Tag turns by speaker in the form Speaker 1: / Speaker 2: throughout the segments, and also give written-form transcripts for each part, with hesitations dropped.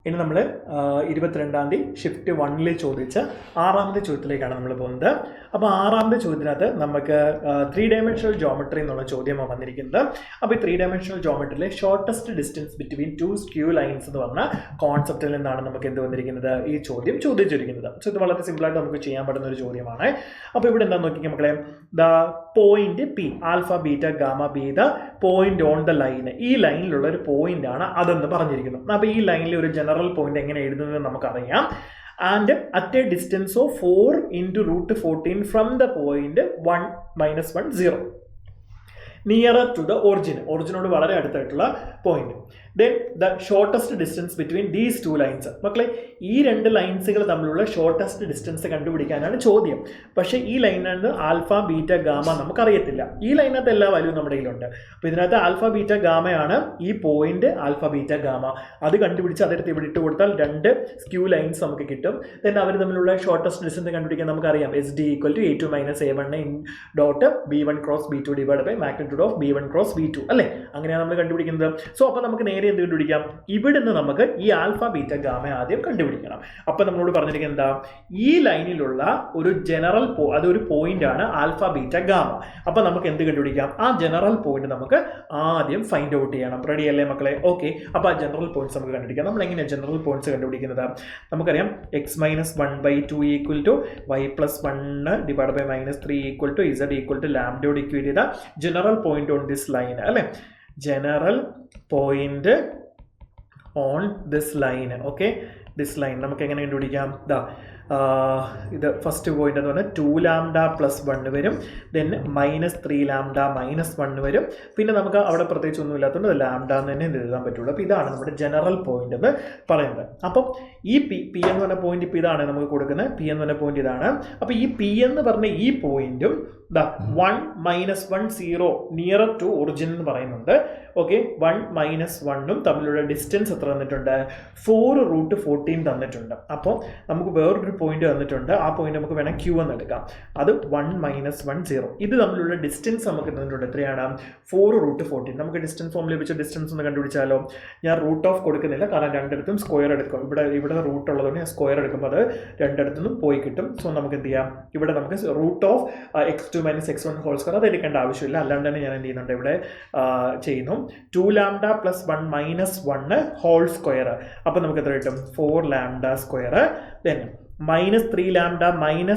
Speaker 1: ഇനി നമ്മൾ 22-ാം തീയതി ഷിഫ്റ്റ് 1-ൽ ചോദിച്ച 6ാമത്തെ ചോദ്യത്തിലേക്കാണ് നമ്മൾ പോകുന്നത്. അപ്പോൾ 6ാമത്തെ ചോദ്യത്തിനകത്ത് നമുക്ക് 3 ഡയമെൻഷണൽ ജോമെട്രി എന്നുള്ള ചോദ്യമാണ് വന്നിരിക്കുന്നത്. അപ്പോൾ ഈ 3 ഡയമെൻഷണൽ ജോമെട്രിയിലെ shortest distance between 2 skew lines എന്ന് പറഞ്ഞ കോൺസെപ്റ്റിൽ നിന്നാണ് നമുക്ക് എന്ത് വന്നിരിക്കുന്നത്, ഈ ചോദ്യം ചോദിച്ചിരിക്കുന്നത്. സോ ഇത് വളരെ സിമ്പിളായിട്ട് നമുക്ക് ചെയ്യാൻ പറ്റുന്ന ഒരു ചോദ്യമാണ്. അപ്പോൾ ഇവിടെ എന്താണെന്ന് നോക്കിയാൽ മക്കളെ, the point P alpha beta gamma be the point on the line, ഈ ലൈനിലുള്ള ഒരു പോയിന്റ് ആണ് അതെന്ന് പറഞ്ഞിരിക്കുന്നു. അപ്പോൾ ഈ ലൈനിൽ ഒരു ജനറൽ പോയിന്റ് എങ്ങനെ എഴുതുന്നത് നമുക്കറിയാം. And at a distance of 4 into √14 from the point 1 - 1 0 nearer to the ഒറിജിനോട് വളരെ അടുത്തായിട്ടുള്ള point. Then the shortest distance between these 2 lines. മക്കളെ, ഈ 2 ലൈൻസുകൾ തമ്മിലുള്ള ഷോർട്ടസ്റ്റ് ഡിസ്റ്റൻസ് കണ്ടുപിടിക്കാനാണ് ചോദ്യം. പക്ഷേ ഈ ലൈനാണ് ആൽഫ ബീറ്റ ഗാമ നമുക്കറിയത്തില്ല. ഈ ലൈനകത്ത് എല്ലാ വാല്യൂ നമ്മുടെ കയ്യിലുണ്ട്. അപ്പോൾ ഇതിനകത്ത് ആൽഫ ബീറ്റ ഗാമയാണ് ഈ പോയിന്റ് ആൽഫ ബീറ്റ ഗാമ. അത് കണ്ടുപിടിച്ച് അതെടുത്ത് ഇവിടെ ഇട്ട് കൊടുത്താൽ 2 സ്ക്യൂ ലൈൻസ് നമുക്ക് കിട്ടും. ദെൻ അവർ തമ്മിലുള്ള ഷോർട്ടസ്റ്റ് ഡിസ്റ്റൻസ് കണ്ടുപിടിക്കാൻ നമുക്കറിയാം SD = A2 - A1 dot B1 × B2 divide by magnitude of B1 × B2 അല്ലേ? അങ്ങനെയാണ് നമ്മൾ കണ്ടുപിടിക്കുന്നത്. സോ അപ്പോൾ നമുക്ക് നേരെ എന്ത് കണ്ടുപിടിക്കാം, ഇവിടുന്ന് നമുക്ക് ഈ ആൽഫ ബീറ്റ ഗാമ ആദ്യം കണ്ടുപിടിക്കണം. അപ്പോൾ നമ്മളോട് പറഞ്ഞിരിക്കുന്നത് എന്താ, ഈ ലൈനിലുള്ള ഒരു ജനറൽ അതൊരു പോയിന്റ് ആണ് ആൽഫ ബീറ്റ ഗാമ. അപ്പോൾ നമുക്ക് എന്ത് കണ്ടുപിടിക്കാം, ആ ജനറൽ പോയിന്റ് നമുക്ക് ആദ്യം ഫൈൻഡ് ഔട്ട് ചെയ്യണം. റെഡി അല്ലേ മക്കളെ? ഓക്കെ. അപ്പോൾ ആ ജനറൽ പോയിന്റ്സ് നമുക്ക് കണ്ടുപിടിക്കാം. നമ്മൾ എങ്ങനെയാണ് ജനറൽ പോയിന്റ്സ് കണ്ടുപിടിക്കുന്നത്? നമുക്കറിയാം x - 1/2 = y + 1 divide by -3 = z = ലാംഡയോട് ഇക്വേറ്റ് ചെയ്ത general point on this line അല്ലേ? General point on this line. Okay, this line നമുക്ക് എങ്ങനെ കണ്ടുപിടിക്കാം? ഇത് ഫസ്റ്റ് പോയിന്റ് എന്ന് പറഞ്ഞാൽ 2 ലാംഡ + 1 വരും. ദെൻ -3 ലാംഡ -1 വരും. പിന്നെ നമുക്ക് അവിടെ പ്രത്യേകിച്ച് ഒന്നും ഇല്ലാത്തതുകൊണ്ട് ലാംഡ എന്ന് തന്നെ എഴുതാൻ പറ്റുള്ളൂ. അപ്പോൾ ഇതാണ് നമ്മുടെ ജനറൽ പോയിന്റ് എന്ന് പറയുന്നത്. അപ്പം ഈ പി എന്ന് പറഞ്ഞ പോയിന്റ് ഇപ്പോൾ ഇതാണ് നമുക്ക് കൊടുക്കുന്നത്. പി എന്ന് പറഞ്ഞ പോയിന്റ് ഇതാണ്. അപ്പോൾ ഈ പി എന്ന് പറഞ്ഞ ഈ പോയിന്റും 1 - 1 0 നിയറർ ടു ഒറിജിൻ എന്ന് പറയുന്നുണ്ട്. ഓക്കെ, 1 - 1 തമ്മിലുള്ള ഡിസ്റ്റൻസ് എത്ര തന്നിട്ടുണ്ട്? 4√14 തന്നിട്ടുണ്ട്. അപ്പോൾ നമുക്ക് വേറൊരു പോയിന്റ് തന്നിട്ടുണ്ട്. ആ പോയിന്റ് നമുക്ക് വേണം Q എന്ന് എടുക്കാം. അത് 1 - 1 0. ഇത് തമ്മിലുള്ള ഡിസ്റ്റൻസ് നമുക്ക് തന്നിട്ടുണ്ട്. എത്രയാണ്? 4√14. നമുക്ക് ഡിസ്റ്റൻസ് ഫോം ലഭിച്ച ഡിസ്റ്റൻസ് ഒന്ന് കണ്ടുപിടിച്ചാലോ? ഞാൻ റൂട്ട് ഓഫ് കൊടുക്കുന്നില്ല, കാരണം രണ്ടിടത്തും സ്ക്വയർ എടുക്കും. ഇവിടെ റൂട്ട് ഉള്ളതുകൊണ്ട് ഞാൻ സ്ക്വയർ എടുക്കുമ്പോൾ അത് രണ്ടിടത്തുനിന്നും പോയി കിട്ടും. സോ നമുക്ക് എന്ത് ചെയ്യാം, ഇവിടെ നമുക്ക് root of x2 - x1 whole square അത് എടുക്കേണ്ട ആവശ്യമില്ല. അല്ലാണ്ട് തന്നെ ഞാൻ എന്ത് ചെയ്യുന്നുണ്ട്, ഇവിടെ ചെയ്യുന്നു 2 ലാംഡ + 1 - 1 ഹോൾ സ്ക്വയർ. അപ്പോൾ നമുക്ക് എത്ര കിട്ടും? 4 ലാംഡ സ്ക്വയർ. ദെൻ -3 ലാംഡ -1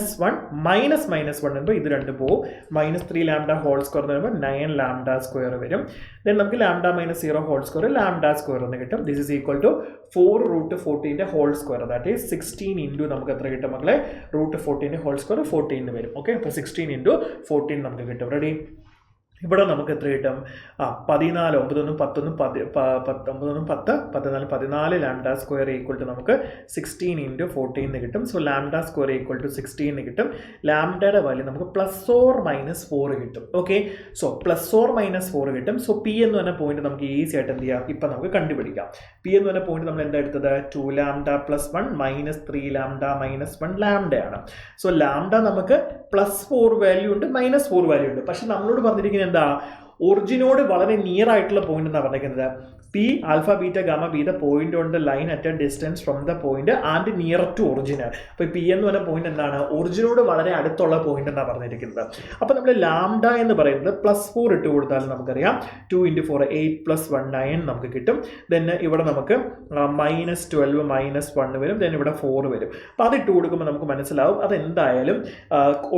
Speaker 1: -1 വരുമ്പോൾ ഇത് രണ്ടും പോകും. -3 ലാംഡ ഹോൾ സ്ക്വയർ എന്ന് പറയുമ്പോൾ 9 ലാംഡ സ്ക്വയർ വരും. ദെൻ നമുക്ക് lambda - 0 whole square lambda square എന്ന് കിട്ടും. This is equal to 4√14 whole square. That is 16 into നമുക്ക് എത്ര കിട്ടും മക്കളെ? √14 ഹോൾ സ്ക്വയർ 14 വരും. ഓക്കെ, അപ്പോൾ 16 × 14 നമുക്ക് കിട്ടും. റെഡി? ഇവിടെ നമുക്ക് എത്ര കിട്ടും? 14 9 10 14 ലാംഡ സ്ക്വയർ ഈക്വൽ ടു നമുക്ക് 16 × 14 കിട്ടും. So lambda square equal to 16 കിട്ടും. ലാംഡയുടെ വാല്യൂ നമുക്ക് +or-4 കിട്ടും. ഓക്കെ, സോ +or-4 കിട്ടും. സോ പി എന്ന് പറഞ്ഞ പോയിന്റ് നമുക്ക് ഈസി ആയിട്ട് എന്ത് ചെയ്യാം, ഇപ്പം നമുക്ക് കണ്ടുപിടിക്കാം. പി എന്ന് പറഞ്ഞ പോയിന്റ് നമ്മൾ എന്താ എടുത്തത്? 2 ലാംഡ + 1 -3 ലാംഡ -1 ലാംഡയാണ്. സോ ലാംഡ നമുക്ക് +4 വാല്യൂ ഉണ്ട്, -4 വാല്യൂ ഉണ്ട്. പക്ഷെ നമ്മളോട് പറഞ്ഞിരിക്കുന്നത് എന്താ, ഒറിജിനോട് വളരെ നിയർ ആയിട്ടുള്ള പോയിന്റ് എന്നാണ് പറഞ്ഞിരിക്കുന്നത്. P alpha beta gamma be the point on the line at a distance from the point and near to origin. അപ്പോൾ പി എന്ന് പറഞ്ഞ പോയിന്റ് എന്താണ്? ഒറിജിനോട് വളരെ അടുത്തുള്ള പോയിന്റ് എന്നാണ് പറഞ്ഞിരിക്കുന്നത്. അപ്പോൾ നമ്മൾ ലാംഡ എന്ന് പറയുന്നത് +4 ഇട്ട് കൊടുത്താൽ നമുക്കറിയാം 2 × 4 8 + 1 9 നമുക്ക് കിട്ടും. ദെൻ ഇവിടെ നമുക്ക് -12 -1 വരും. ദെൻ ഇവിടെ 4 വരും. അപ്പോൾ അത് ഇട്ട് കൊടുക്കുമ്പോൾ നമുക്ക് മനസ്സിലാവും അതെന്തായാലും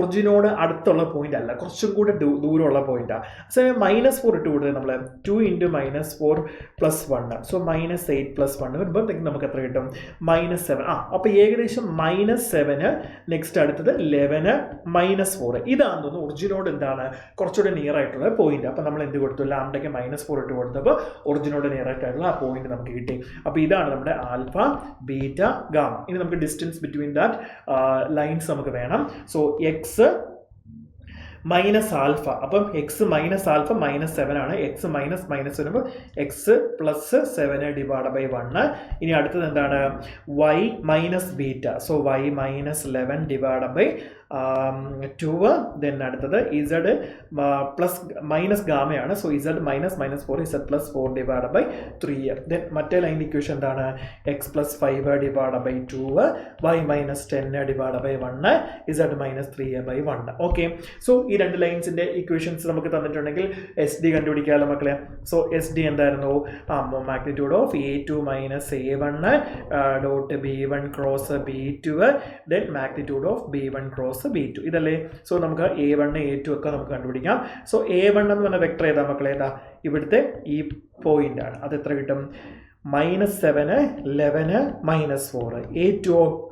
Speaker 1: ഒറിജിനോട് അടുത്തുള്ള പോയിന്റ് അല്ല, കുറച്ചും കൂടെ ദൂരമുള്ള പോയിന്റാണ്. -4 ഇട്ട് കൊടുത്താൽ നമ്മൾ 2 × -4 + 1. സോ -8 + 1 വരുമ്പോൾ നമുക്ക് എത്ര കിട്ടും? -7. അപ്പോൾ ഏകദേശം -7. നെക്സ്റ്റ് അടുത്തത് 11 -4. ഇതാണെന്ന് തോന്നുന്നു ഒറിജിനോട് എന്താണ് കുറച്ചുകൂടെ നിയർ ആയിട്ടുള്ള പോയിന്റ്. അപ്പോൾ നമ്മൾ എന്ത് കൊടുത്തു? ലാംഡയ്ക്ക് -4 ഇട്ട് കൊടുത്തപ്പോൾ ഒറിജിനോട് നിയർ ആയിട്ടുള്ള ആ പോയിന്റ് നമുക്ക് കിട്ടി. അപ്പോൾ ഇതാണ് നമ്മുടെ ആൽഫ ബീറ്റ ഗാമ. ഇനി നമുക്ക് ഡിസ്റ്റൻസ് ബിറ്റ്വീൻ ദാറ്റ് ലൈൻസ് നമുക്ക് വേണം. So x minus alpha. അപ്പം എക്സ് മൈനസ് ആൽഫ -7 ആണ്. എക്സ് മൈനസ് വരുമ്പോൾ എക്സ് പ്ലസ് 7 ഡിവൈഡ് ബൈ 1. ഇനി അടുത്തത് എന്താണ്? Y minus beta. So y -11 divide by 2. Then അടുത്തത് ഇസഡ് പ്ലസ് മൈനസ് ഗാമയാണ്. So z -4 z plus 4 divide by 3. Then മറ്റേ ലൈൻ്റെ ഇക്വേഷൻ എന്താണ്? X plus 5 divide by 2, y -10 divide by 1, z -3 by 1. Okay, so ഈ രണ്ട് ലൈൻസിൻ്റെ ഇക്വേഷൻസ് നമുക്ക് തന്നിട്ടുണ്ടെങ്കിൽ S D കണ്ടുപിടിക്കാമല്ലോ മക്കളെ. സോ എസ് ഡി എന്തായിരുന്നു? Magnitude of A2 - A1 dot B1 cross B2, then magnitude of B1 cross B2. ഇതല്ലേ? So നമുക്ക് A1 A2 ഒക്കെ നമുക്ക് കണ്ടുപിടിക്കാം. സോ A1 എന്ന് പറഞ്ഞ വെക്ടർ ഏതാ മക്കളെ? ഏതാ? ഇവിടുത്തെ ഈ പോയിന്റ് ആണ്. അത് എത്ര കിട്ടും? -7, 11, -4. A2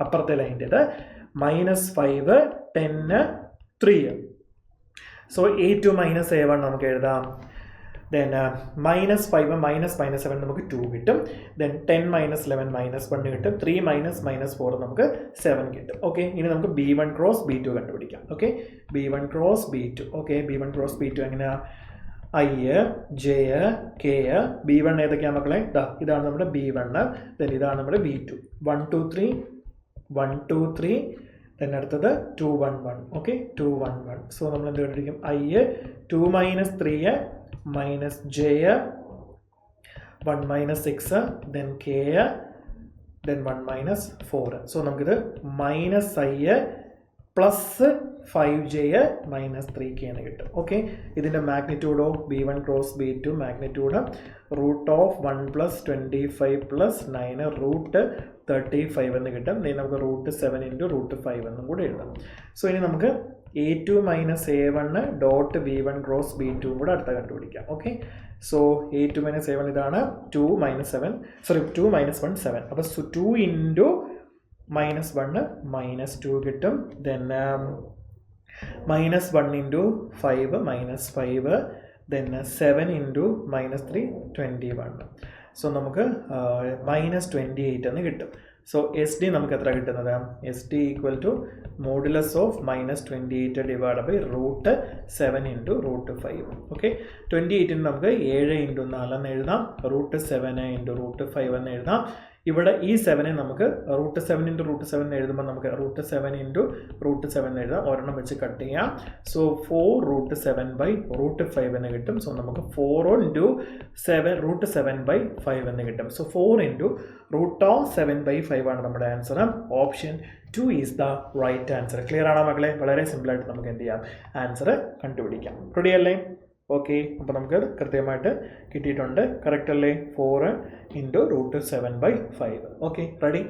Speaker 1: അപ്പുറത്തെ ലൈൻ്റെ ഇത് -5, 10, 3. സോ A2 - A1 നമുക്ക് എഴുതാം. ദെൻ -5 -7 നമുക്ക് 2 കിട്ടും. ദെൻ 10 -11 -1 കിട്ടും. 3 -4 നമുക്ക് 7 കിട്ടും. ഓക്കെ, ഇനി നമുക്ക് B1 ക്രോസ് B2 കണ്ടുപിടിക്കാം. Okay, B1 cross B2. Okay, B1 cross B2 എങ്ങനെയാ? I, J, K. B1 ഏതൊക്കെയാണ് മക്കളെ? ഇതാണ് നമ്മുടെ B1. ദെൻ ഇതാണ് നമ്മുടെ B2. 1 2 3 1 2 3. ദെൻ അടുത്തത് 2 1 1. ഓക്കെ, 2 1 1. സോ നമ്മൾ എന്ത് കണ്ടുപിടിക്കും? I 2 - 3 minus J, 1 - 6, then K, then 1 - 4. So നമുക്കിത് -I പ്ലസ് 5J -3K എന്ന് കിട്ടും. ഓക്കെ, ഇതിൻ്റെ magnitude of B1 cross B2 magnitude √1 + 25 + 9 √35 എന്ന് കിട്ടും. നമുക്ക് √7 × √5 എന്നും കൂടെ എഴുതാം. സോ ഇനി നമുക്ക് A2 - A1 dot B1 cross B2 കൂടെ അടുത്ത കണ്ടുപിടിക്കാം. ഓക്കെ, സോ A2 - A1 ഇതാണ്. 2 - 1 7. അപ്പോൾ 2 × -1 -2 കിട്ടും. ദെൻ -1 × 5 -5. ദെൻ 7 × -3 21. സോ നമുക്ക് -28 എന്ന് കിട്ടും. സോ എസ് ഡി നമുക്ക് എത്ര കിട്ടുന്നത്? S D equal to modulus of -28 divide by √7 × √5. Okay, 28 നമുക്ക് 7 × 4 എന്ന് എഴുതാം. √7 × √5 എന്ന് എഴുതാം. ഇവിടെ ഈ 7 നമുക്ക് √7 × √7 എഴുതുമ്പോൾ നമുക്ക് √7 × √7 എഴുതാം. ഒരെണ്ണം വെച്ച് കട്ട് ചെയ്യാം. സോ 4 √7 ബൈ √5 എന്ന് കിട്ടും. സോ നമുക്ക് 4 × √7 ബൈ 5 എന്ന് കിട്ടും. സോ 4 × √7 ബൈ 5 ആണ് നമ്മുടെ answer. Option 2 is the right answer. Clear ആണോ മക്കളെ? വളരെ സിമ്പിളായിട്ട് നമുക്ക് എന്ത് ചെയ്യാം? ആൻസർ കണ്ടുപിടിക്കാം. റെഡി അല്ലേ? ഓക്കെ, അപ്പോൾ നമുക്ക് കൃത്യമായിട്ട് കിട്ടിയിട്ടുണ്ട്. കറക്റ്റ് അല്ലേ? 4 × √7 ബൈ 5. Okay, ready?